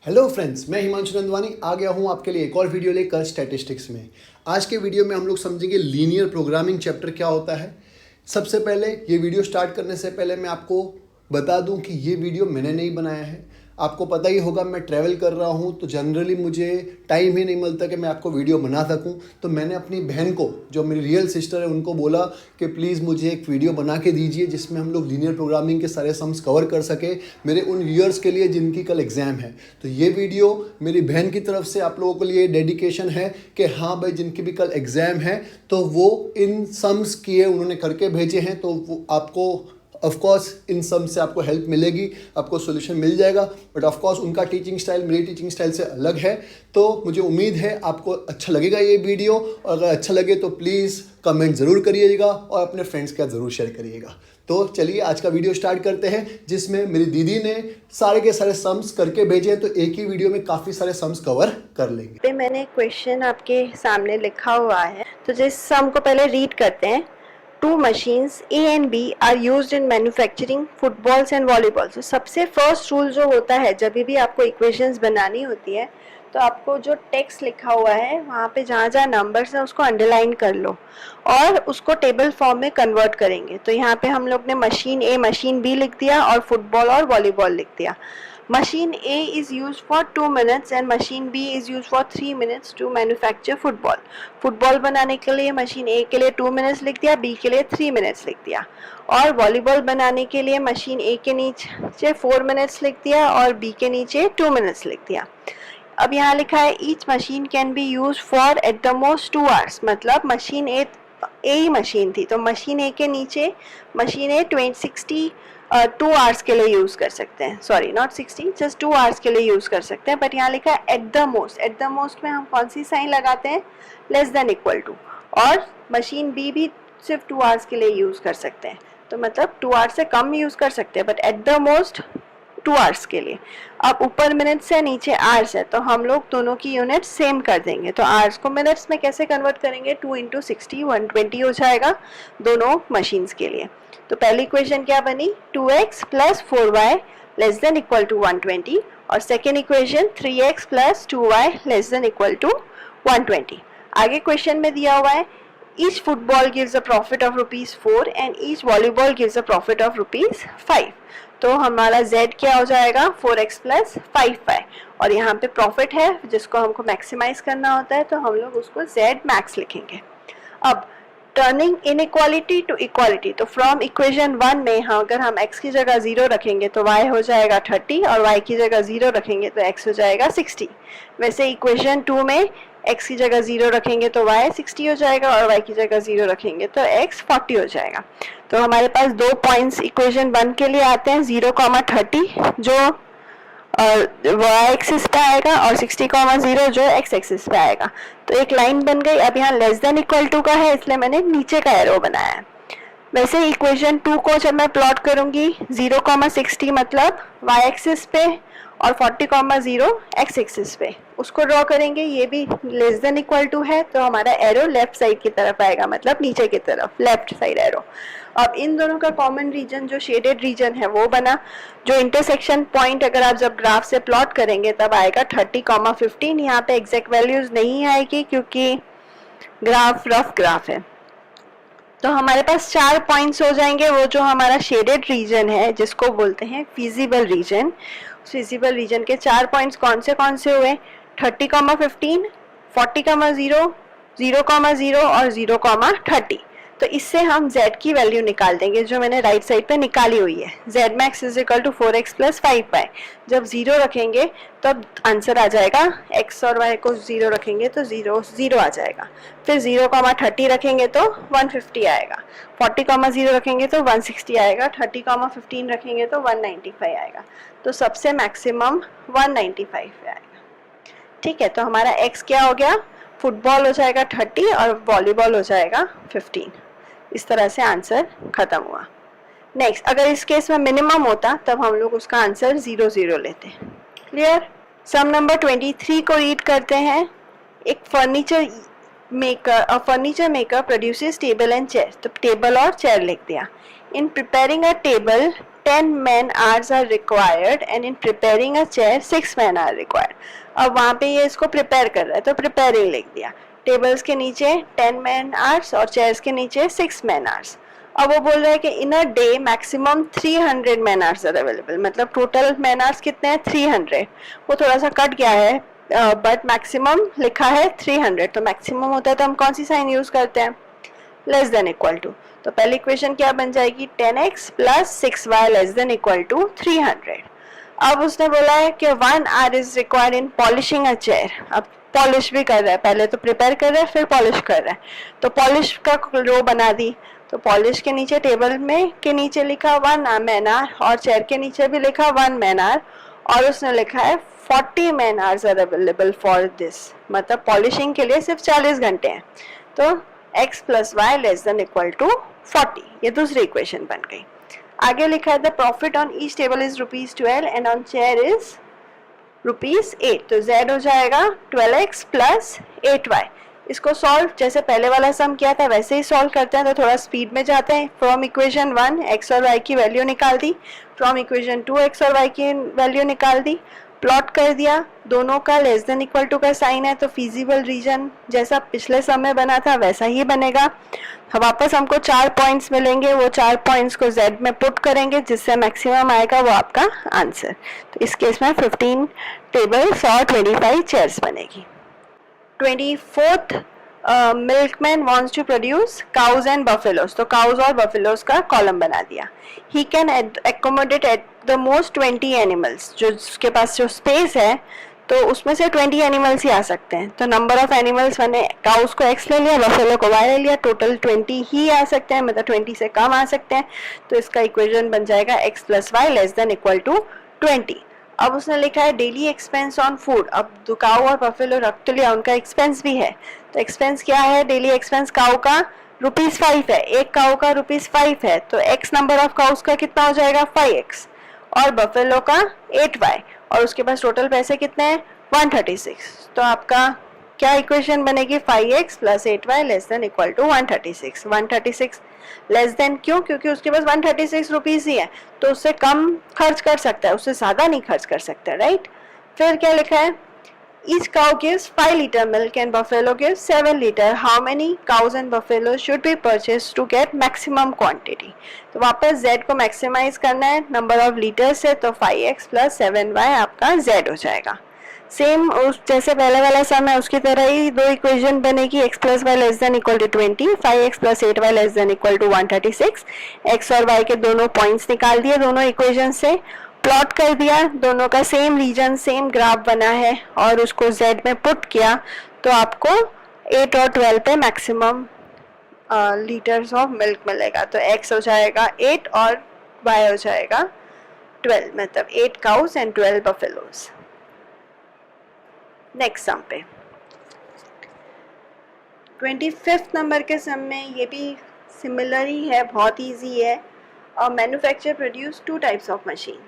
Hello friends, मैं हिमांशु नंदवानी आ गया हूँ आपके लिए एक और वीडियो लेकर स्टैटिस्टिक्स में। आज के वीडियो में हम लोग समझेंगे लीनियर प्रोग्रामिंग चैप्टर क्या होता है। सबसे पहले ये वीडियो स्टार्ट करने से पहले मैं आपको बता दूं कि ये वीडियो मैंने नहीं बनाया है। आपको पता ही होगा मैं ट्रैवल कर रहा हूँ तो जनरली मुझे टाइम ही नहीं मिलता कि मैं आपको वीडियो बना सकूँ। तो मैंने अपनी बहन को, जो मेरी रियल सिस्टर है, उनको बोला कि प्लीज़ मुझे एक वीडियो बना के दीजिए जिसमें हम लोग लीनियर प्रोग्रामिंग के सारे सम्स कवर कर सके मेरे उन व्यूअर्स के लिए जिनकी कल एग्ज़ाम है। तो ये वीडियो मेरी बहन की तरफ से आप लोगों के लिए डेडिकेशन है कि हाँ भाई, जिनकी भी कल एग्ज़ाम है तो वो इन सम्स किए उन्होंने करके भेजे हैं, तो वो आपको ऑफ कोर्स इन सब से आपको हेल्प मिलेगी, आपको सॉल्यूशन मिल जाएगा। बट ऑफ कोर्स उनका टीचिंग स्टाइल मेरी टीचिंग स्टाइल से अलग है, तो मुझे उम्मीद है आपको अच्छा लगेगा ये वीडियो। और अगर अच्छा लगे तो प्लीज़ कमेंट ज़रूर करिएगा और अपने फ्रेंड्स के साथ ज़रूर शेयर करिएगा। तो चलिए आज का वीडियो स्टार्ट करते हैं, जिसमें मेरी दीदी ने सारे के सारे सम्स करके भेजे हैं, तो एक ही वीडियो में काफ़ी सारे सम्स कवर कर लेंगे। मैंने क्वेश्चन आपके सामने लिखा हुआ है, तो जिस सम को पहले रीड करते हैं। Two machines A and B are used in manufacturing footballs and volleyballs। तो सबसे फर्स्ट रूल जो होता है जब भी आपको इक्वेशंस बनानी होती है, तो आपको जो टेक्स्ट लिखा हुआ है वहाँ पे जहाँ जहाँ नंबर्स हैं उसको अंडरलाइन कर लो और उसको टेबल फॉर्म में कन्वर्ट करेंगे। तो यहाँ पे हम लोग ने मशीन A मशीन B लिख दिया और फुटबॉल और वॉलीबॉल लिख दिया। Machine A is used for 2 minutes and machine B is used for 3 minutes to manufacture football। Football बनाने के लिए मशीन A के लिए 2 मिनट्स लिख दिया, B के लिए 3 मिनट्स लिख दिया। और वॉलीबॉल बनाने के लिए मशीन A के नीचे 4 मिनट्स लिख दिया और B के नीचे 2 मिनट्स लिख दिया। अब यहाँ लिखा है each machine can be use for eight the most 2 hours. मतलब मशीन A ही मशीन थी, तो मशीन A के नीचे मशीन A 2 आवर्स के लिए यूज़ कर सकते हैं। सॉरी, नॉट 60, जस्ट 2 आवर्स के लिए यूज़ कर सकते हैं। बट यहाँ लिखा है at the most. At the most में हम कौन सी साइन लगाते हैं? Less than equal to. और मशीन बी भी सिर्फ 2 आवर्स के लिए यूज़ कर सकते हैं, तो मतलब 2 आवर्स से कम यूज़ कर सकते हैं, but at the most 2 hours के लिए। अब ऊपर मिनट्स है, नीचे आवर्स है, तो हम लोग दोनों की यूनिट सेम कर देंगे। तो आवर्स को मिनट्स में कैसे कन्वर्ट करेंगे? 2 × 60 120 हो जाएगा दोनों मशीन्स के लिए। तो पहली इक्वेशन क्या बनी? 2x + 4y less than equal to 120। और second equation 3x + 2y less than equal to 120। आगे क्वेश्चन में दिया हुआ है each football gives a profit of ₹4 and each volleyball gives a profit of ₹5। तो हमारा z क्या हो जाएगा? 4x + 5y। और यहाँ पे प्रॉफिट है जिसको हमको मैक्सिमाइज करना होता है, तो हम लोग उसको z मैक्स लिखेंगे। अब टर्निंग इनइक्वालिटी टू इक्वालिटी, तो फ्रॉम इक्वेशन 1 में अगर हम x की जगह 0 रखेंगे तो y हो जाएगा 30 और y की जगह 0 रखेंगे तो x हो जाएगा 60। वैसे इक्वेशन 2 में x की जगह 0 रखेंगे तो y 60 हो जाएगा और y की जगह 0 रखेंगे तो x 40 हो जाएगा। तो हमारे पास 2 पॉइंट्स इक्वेशन 1 के लिए आते हैं, 0,30 जो y एक्सिस पे आएगा और 60,0 जो x एक्सिस पे आएगा। तो एक लाइन बन गई। अब यहाँ लेस देन इक्वल टू का है इसलिए मैंने नीचे का एरो बनाया है। वैसे इक्वेशन 2 को जब मैं प्लॉट करूंगी 0,60 मतलब y एक्सिस पे और 40,0 x एक्सिस पे उसको ड्रॉ करेंगे। ये भी लेस देन इक्वल टू है तो हमारा एरो लेफ्ट साइड की तरफ आएगा, मतलब नीचे की तरफ, लेफ्ट साइड एरो। अब इन दोनों का कॉमन रीजन जो शेडेड रीजन है वो बना। जो इंटरसेक्शन पॉइंट अगर आप जब ग्राफ से प्लॉट करेंगे तब आएगा 30,15। यहाँ पे एग्जैक्ट वैल्यूज नहीं आएगी क्योंकि ग्राफ रफ ग्राफ है। तो हमारे पास 4 पॉइंट्स हो जाएंगे। वो जो हमारा शेडेड रीजन है जिसको बोलते हैं फिजिबल रीजन, फिजिबल रीजन के 4 पॉइंट्स कौन से हुए? 30,15, 40,0, 0,0 और 0,30। तो इससे हम z की वैल्यू निकाल देंगे जो मैंने राइट साइड पे निकाली हुई है। z max = 4x + 5y। जब 0 रखेंगे तब आंसर आ जाएगा, x और y को 0 रखेंगे तो 0 आ जाएगा। फिर 0,30 रखेंगे तो 150 आएगा, 40,0 रखेंगे तो 160 आएगा, 30,15 रखेंगे तो 195 आएगा। तो सबसे मैक्सिमम 195 आएगा। ठीक है, तो हमारा x क्या हो गया? फुटबॉल हो जाएगा 30 और वॉलीबॉल हो जाएगा 15। इस तरह से आंसर खत्म हुआ। नेक्स्ट, अगर इस केस में मिनिमम होता तब हम लोग उसका आंसर 0 लेते। क्लियर? सम नंबर 23 को रीड करते हैं। एक furniture maker produces table and chair. तो टेबल और चेयर लिख दिया। In preparing a table 10 man hours are required and in preparing a chair 6 man are required. अब वहाँ पे ये इसको प्रिपेयर कर रहा है तो प्रिपेयरिंग लिख दिया, टेबल्स के नीचे 10 man hours और चेयर्स के नीचे 6 man hours. अब वो बोल रहा है कि in a day maximum 300 man hours are available, मतलब टोटल man hours कितने हैं 300. वो थोड़ा सा कट गया है बट मैक्सिमम लिखा है 300, तो मैक्सिमम होता है तो हम कौन सी साइन यूज करते हैं, लेस देन इक्वल टू. तो पहली इक्वेशन क्या बन जाएगी 10x plus 6y less than equal to 300. अब उसने बोला है कि 1 hour is required in polishing a chair. अब पॉलिश भी कर रहा है, पहले तो प्रिपेयर कर रहा है फिर पॉलिश कर रहा है, तो पॉलिश का रो बना दी. तो पॉलिश के नीचे टेबल में के नीचे लिखा 1 man hour और चेयर के नीचे भी लिखा 1 man hour और उसने लिखा है 40 man hours are available for this, मतलब पॉलिशिंग के लिए सिर्फ 40 घंटे हैं. तो x plus Y less than equal to 40, ये दूसरी इक्वेशन बन गई. आगे लिखा है the profit on each table is ₹12 and on chair is ₹8. तो z हो जाएगा 12x प्लस 8y. इसको सॉल्व जैसे पहले वाला सम किया था वैसे ही सॉल्व करते हैं, तो थोड़ा स्पीड में जाते हैं. फ्रॉम इक्वेशन 1 x और y की वैल्यू निकाल दी, फ्रॉम इक्वेशन 2 x और y की वैल्यू निकाल दी, प्लॉट कर दिया, दोनों का लेस देन इक्वल टू का साइन है तो फिजिबल रीजन जैसा पिछले सम में बना था वैसा ही बनेगा. वापस हमको 4 पॉइंट्स मिलेंगे, वो 4 पॉइंट्स को z में पुट करेंगे जिससे मैक्सिमम आएगा वो आपका आंसर. तो इस केस में 15 टेबल्स और 25 चेयर्स बनेगी. 24th milkman wants to produce cows and buffaloes. तो काउज और बफेलोज का कॉलम बना दिया. He can accommodate at the most 20 animals. जो उसके पास जो स्पेस है तो उसमें से 20 एनिमल्स ही आ सकते हैं. तो नंबर ऑफ एनिमल्स मैंने काउज को x ले लिया, बफेलो को y ले लिया, टोटल 20 ही आ सकते हैं, मतलब 20 से कम आ सकते हैं. तो इसका इक्वेशन बन जाएगा x plus Y less than equal to 20. अब उसने लिखा है डेली एक्सपेंस ऑन फूड. अब काऊ और बफेलो रख तो लिया, उनका एक्सपेंस भी है. तो एक्सपेंस क्या है, डेली एक्सपेंस काऊ का ₹5 है, एक काऊ का ₹5 है, तो x नंबर ऑफ काउस का कितना हो जाएगा 5x और बफेलो का 8y और उसके पास टोटल पैसे कितने हैं 136. तो आपका क्या इक्वेशन बनेगी 5x plus 8y less than equal to 136. 136 less than क्यों, क्योंकि उसके पास 136 रुपीज ही है तो उससे कम खर्च कर सकता है, उससे ज्यादा नहीं खर्च कर सकता, राइट. फिर क्या लिखा है each cow gives 5 liter milk and buffalo gives 7 liter. How many cows and buffaloes should be purchased to get maximum quantity? तो वापस z को मैक्सिमाइज करना है, नंबर ऑफ लीटर्स है तो 5x प्लस 7y आपका z हो जाएगा. सेम उस जैसे पहले वाला सम है उसकी तरह ही दो इक्वेशन बनेगी. x plus Y less than equal to 20, 5x plus 8y less than equal to 136. x और y के दोनों पॉइंट्स निकाल दिए दोनों इक्वेशन से, प्लॉट कर दिया, दोनों का सेम रीजन सेम ग्राफ बना है और उसको z में पुट किया तो आपको 8 और 12 पे मैक्सिमम लीटर्स ऑफ मिल्क मिलेगा. तो x हो जाएगा 8 और y हो जाएगा 12, मतलब 8 cows and 12 buffaloes. Next sum पे 25th नंबर के सम में ये भी सिमिलर ही है, बहुत ईजी है. Manufacture produce 2 types of machine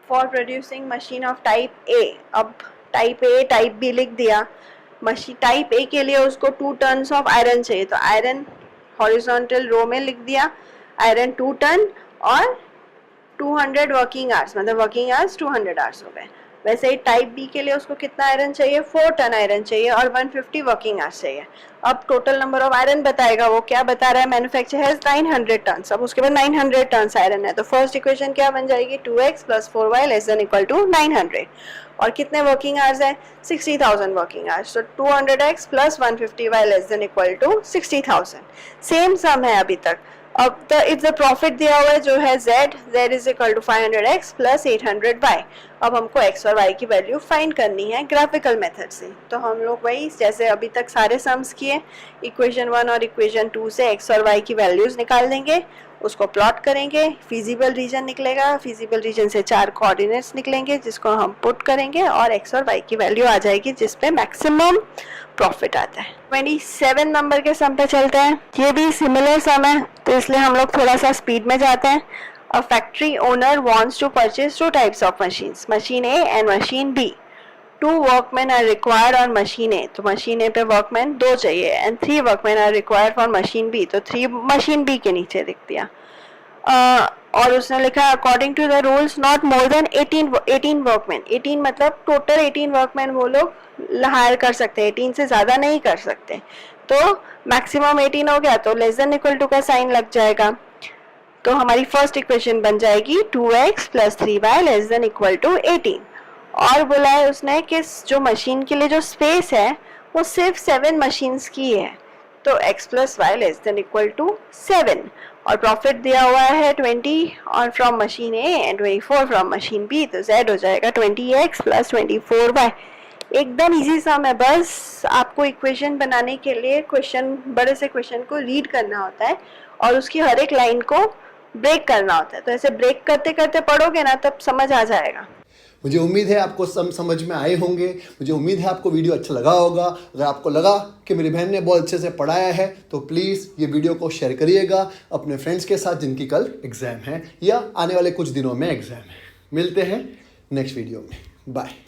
for producing machine of type A. अब टाइप ए टाइप बी लिख दिया. मशीन टाइप ए के लिए उसको 2 टन्स ऑफ आयरन चाहिए तो आयरन हॉरिजॉन्टल रो में लिख दिया, आयरन 2 टन और 200 वर्किंग आवर्स, मतलब वर्किंग आवर्स 200 आवर्स हो गए. वैसे ही टाइप बी के लिए उसको कितना आयरन चाहिए 4 टन आयरन चाहिए और 150 वर्किंग आवर्स चाहिए. अब टोटल नंबर ऑफ आयरन बताएगा, वो क्या बता रहा है मैन्युफैक्चर हैज 900 टन्स. अब उसके बाद 900 टन्स आयरन है तो फर्स्ट इक्वेशन क्या बन जाएगी 2x plus 4y less than equal to 900 और कितने वर्किंग आवर्स है 60,000 वर्किंग आवर्स. तो 200x plus 150y less than equal to 60,000. Same sum है अभी तक. अब इफ द प्रॉफिट दिया हुआ है जो है z is equal to 500x plus 800y. अब हमको x और y की वैल्यू फाइंड करनी है ग्राफिकल मेथड से. तो हम लोग वही जैसे अभी तक सारे सम्स किए, इक्वेशन 1 और इक्वेशन 2 से x और y की वैल्यूज निकाल देंगे, उसको प्लॉट करेंगे, फिजिबल रीजन निकलेगा, फिजिबल रीजन से 4 कोऑर्डिनेट्स निकलेंगे जिसको हम पुट करेंगे और x और y की वैल्यू आ जाएगी जिसपे मैक्सिमम प्रॉफिट आता है. 27 नंबर के सम पे चलते हैं. ये भी सिमिलर सम है तो इसलिए हम लोग थोड़ा सा स्पीड में जाते हैं. A factory owner wants to purchase 2 types of machines, machine A and machine B. 2 workmen are required on machine A. तो machine A पे workmen 2 चाहिए and 3 workmen are required for machine B. तो 3 machine B के नीचे लिख दिया. और उसने लिखा according to the rules not more than 18 workman. 18 मतलब टोटल 18 वर्कमैन वो लोग हायर कर सकते हैं, 18 से ज़्यादा नहीं कर सकते। तो मैक्सिमम 18 हो गया तो लेस देन इक्वल टू का साइन लग जाएगा। तो हमारी फर्स्ट इक्वेशन बन जाएगी 2x + 3y less than equal to 18। और बोला है उसने कि जो मशीन के लिए जो स्पेस है वो सिर्फ 7 मशीन्स की है, तो x + y less than equal to 7। और प्रॉफिट दिया हुआ है 20 और from machine A and 24 from machine B, तो z हो जाएगा 20x + 24y। एकदम इजी सम है, बस आपको इक्वेशन बनाने के लिए बड़े से क्वेश्चन को रीड करना होता है और उसकी हर एक लाइन को ब्रेक करना होता है। तो ऐसे ब्रेक करते करते पढ़ोगे ना तब समझ आ जाएगा। मुझे उम्मीद है आपको समझ में आए होंगे। मुझे उम्मीद है आपको वीडियो अच्छा लगा होगा। अगर आपको लगा कि मेरी बहन ने बहुत अच्छे से पढ़ाया है तो प्लीज़ ये वीडियो को शेयर करिएगा अपने फ्रेंड्स के साथ जिनकी कल एग्ज़ाम है या आने वाले कुछ दिनों में एग्ज़ाम है। मिलते हैं नेक्स्ट वीडियो में। बाय।